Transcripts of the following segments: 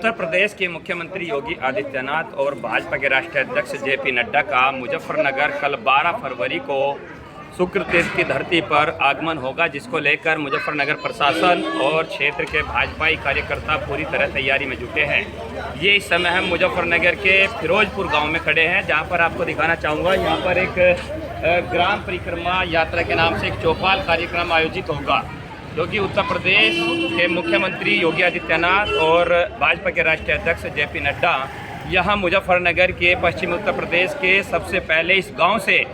उत्तर प्रदेश के मुख्यमंत्री योगी आदित्यनाथ और भाजपा के राष्ट्रीय अध्यक्ष जेपी नड्डा का मुजफ्फरनगर कल 12 फरवरी को शुक्र तीर्थ की धरती पर आगमन होगा, जिसको लेकर मुजफ्फरनगर प्रशासन और क्षेत्र के भाजपाई कार्यकर्ता पूरी तरह तैयारी में जुटे हैं। ये इस समय हम मुजफ्फरनगर के फिरोजपुर गांव में खड़े हैं, जहां पर आपको दिखाना चाहूँगा। यहाँ पर एक ग्राम परिक्रमा यात्रा के नाम से एक चौपाल कार्यक्रम आयोजित होगा, जो कि उत्तर प्रदेश के मुख्यमंत्री योगी आदित्यनाथ और भाजपा के राष्ट्रीय अध्यक्ष जेपी नड्डा यहाँ मुजफ्फरनगर के पश्चिमी उत्तर प्रदेश के सबसे पहले इस गांव से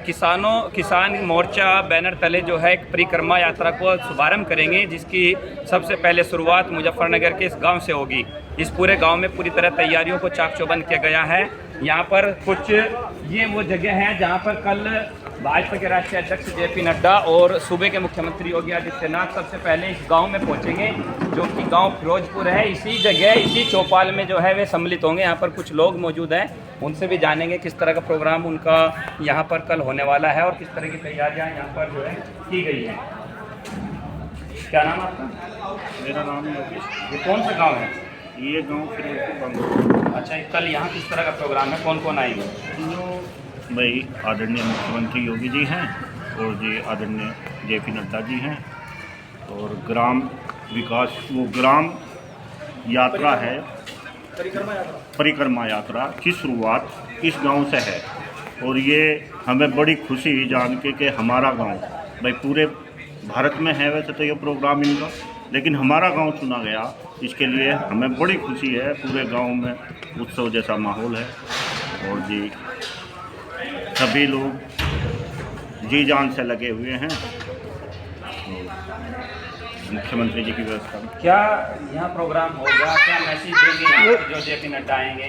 किसान मोर्चा बैनर तले जो है एक परिक्रमा यात्रा को शुभारंभ करेंगे, जिसकी सबसे पहले शुरुआत मुजफ्फरनगर के इस गांव से होगी। इस पूरे गांव में पूरी तरह तैयारियों को चाक चौबंद किया गया है। यहाँ पर कुछ ये वो जगह है जहाँ पर कल भाजपा के राष्ट्रीय अध्यक्ष जेपी नड्डा और सूबे के मुख्यमंत्री योगी आदित्यनाथ सबसे पहले इस गांव में पहुंचेंगे, जो कि गांव फिरोजपुर है। इसी जगह इसी चौपाल में जो है वे सम्मिलित होंगे। यहाँ पर कुछ लोग मौजूद हैं, उनसे भी जानेंगे किस तरह का प्रोग्राम उनका यहाँ पर कल होने वाला है और किस तरह की तैयारियाँ यहाँ पर जो है की गई हैं। क्या नाम आपका? मेरा नाम योगेश। ये कौन सा गाँव है? ये गांव फिरोजपुर। अच्छा, कल यहाँ किस तरह का प्रोग्राम है, कौन कौन आएंगे? भाई आदरणीय मुख्यमंत्री योगी जी हैं और जी आदरणीय जेपी नड्डा जी हैं, और ग्राम विकास वो ग्राम यात्रा है, परिक्रमा यात्रा की शुरुआत इस गांव से है। और ये हमें बड़ी खुशी जान के कि हमारा गांव भाई पूरे भारत में है वैसे तो ये प्रोग्राम इनका, लेकिन हमारा गांव चुना गया, इसके लिए हमें बड़ी खुशी है। पूरे गांव में उत्सव जैसा माहौल है और जी सभी लोग जी जान से लगे हुए हैं मुख्यमंत्री जी की व्यवस्था में। क्या यहाँ प्रोग्राम होगा, क्या मैसेज देंगे यहाँ पे जो जेपी नड्डा आएंगे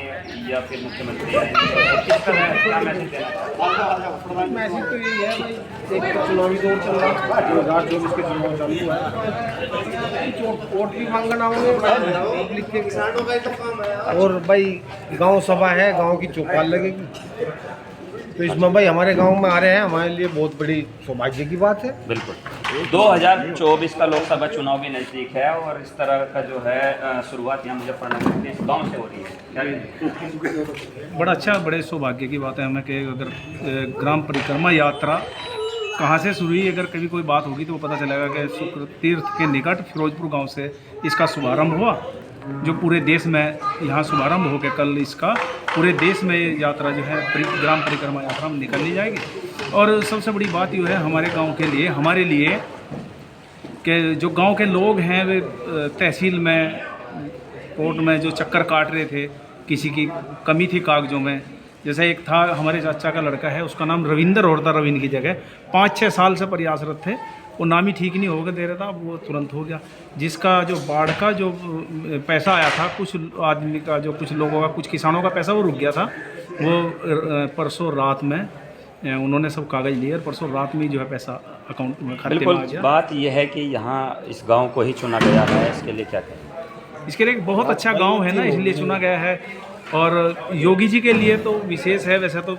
या फिर मुख्यमंत्री आएंगे, किस तरह क्या मैसेज देना चाहते हैं? मैसेज तो यही है भाई, एक तो चुनावी दौर चल रहा है, 2024 के चुनाव चालू है, वोट भी मांगना होंगे लिख के, और भाई गांव सभा है, गांव की चौपाल लगेगी, तो इसमें भाई हमारे गांव में आ रहे हैं, हमारे लिए बहुत बड़ी सौभाग्य की बात है। बिल्कुल। 2024 का लोकसभा चुनाव भी नज़दीक है और इस तरह का जो है शुरुआत यहाँ मुजफ्फरनगर के इस गाँव से हो रही है। बड़ा अच्छा, बड़े सौभाग्य की बात है हमें कि अगर ग्राम परिक्रमा यात्रा कहाँ से शुरू हुई, अगर कभी कोई बात होगी तो वो पता चलेगा कि शुक्र तीर्थ के निकट फिरोजपुर गांव से इसका शुभारंभ हुआ, जो पूरे देश में यहाँ शुभारंभ हो के कल इसका पूरे देश में यात्रा जो है ग्राम परिक्रमा यात्रा में निकलनी जाएगी। और सबसे बड़ी बात यह है हमारे गांव के लिए, हमारे लिए कि जो गांव के लोग हैं वे तहसील में कोर्ट में जो चक्कर काट रहे थे, किसी की कमी थी कागजों में, जैसे एक था हमारे चाचा का लड़का है, उसका नाम रविंदर और था, रविंद्र की जगह 5-6 साल से प्रयासरत थे, वो नाम ही ठीक नहीं होकर दे रहा था, वो तुरंत हो गया। जिसका जो बाढ़ का जो पैसा आया था, कुछ आदमी का जो कुछ लोगों का कुछ किसानों का पैसा वो रुक गया था, वो परसों रात में उन्होंने सब कागज़ लिए और परसों रात में जो है पैसा अकाउंट में खाते में आ गया। बात यह है कि यहाँ इस गांव को ही चुना गया है, इसके लिए क्या कहें? इसके लिए एक बहुत अच्छा गांव है ना, इसलिए चुना गया है। और योगी जी के लिए तो विशेष है, वैसे तो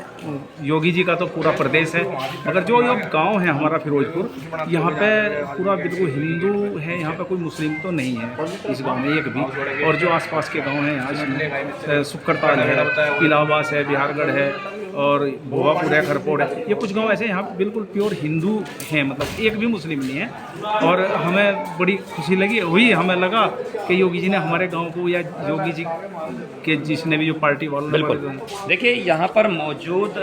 योगी जी का तो पूरा प्रदेश है, मगर जो ये गांव है हमारा फिरोजपुर, यहाँ पे पूरा बिल्कुल हिंदू है, यहाँ पे कोई मुस्लिम तो नहीं है इस गांव में एक भी। और जो आसपास के गांव हैं यहाँ सुक्करताल है, इलाहाबाद है, बिहारगढ़ है और भोवापुर है, खरपोड़ है, ये कुछ गांव ऐसे यहाँ बिल्कुल प्योर हिंदू हैं, मतलब एक भी मुस्लिम नहीं है। और हमें बड़ी खुशी लगी, वही हमें लगा कि योगी जी ने हमारे गांव को, या योगी जी के जिसने भी जो पार्टी वालों ने, बिल्कुल। देखिए यहाँ पर मौजूद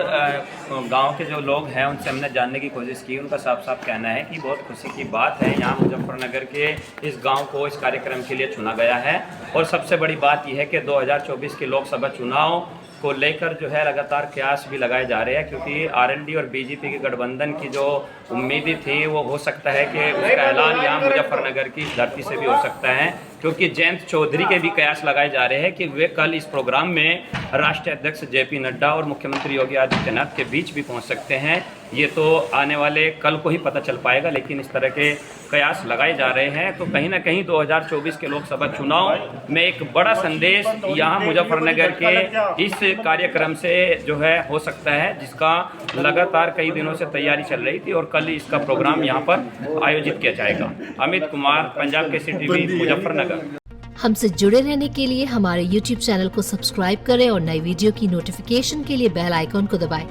गांव के जो लोग हैं उनसे हमने जानने की कोशिश की, उनका साफ साफ कहना है कि बहुत खुशी की बात है, यहाँ मुजफ्फरनगर के इस गांव को इस कार्यक्रम के लिए चुना गया है। और सबसे बड़ी बात यह है कि 2024 के लोकसभा चुनाव को लेकर जो है लगातार कयास भी लगाए जा रहे हैं, क्योंकि आरएलडी और बीजेपी के गठबंधन की जो उम्मीदें थी वो हो सकता है कि उसका ऐलान यहाँ मुजफ्फरनगर की धरती से भी हो सकता है, क्योंकि जयंत चौधरी के भी कयास लगाए जा रहे हैं कि वे कल इस प्रोग्राम में राष्ट्रीय अध्यक्ष जेपी नड्डा और मुख्यमंत्री योगी आदित्यनाथ के बीच भी पहुंच सकते हैं। ये तो आने वाले कल को ही पता चल पाएगा, लेकिन इस तरह के कयास लगाए जा रहे हैं। तो कहीं ना कहीं 2024 के लोकसभा चुनाव में एक बड़ा संदेश यहाँ मुजफ्फरनगर के इस कार्यक्रम से जो है हो सकता है, जिसका लगातार कई दिनों से तैयारी चल रही थी और कल इसका प्रोग्राम यहाँ पर आयोजित किया जाएगा। अमित कुमार, पंजाब केसरी टीवी, मुजफ्फरनगर। हमसे जुड़े रहने के लिए हमारे YouTube चैनल को सब्सक्राइब करें और नई वीडियो की नोटिफिकेशन के लिए बेल आइकॉन को दबाएं।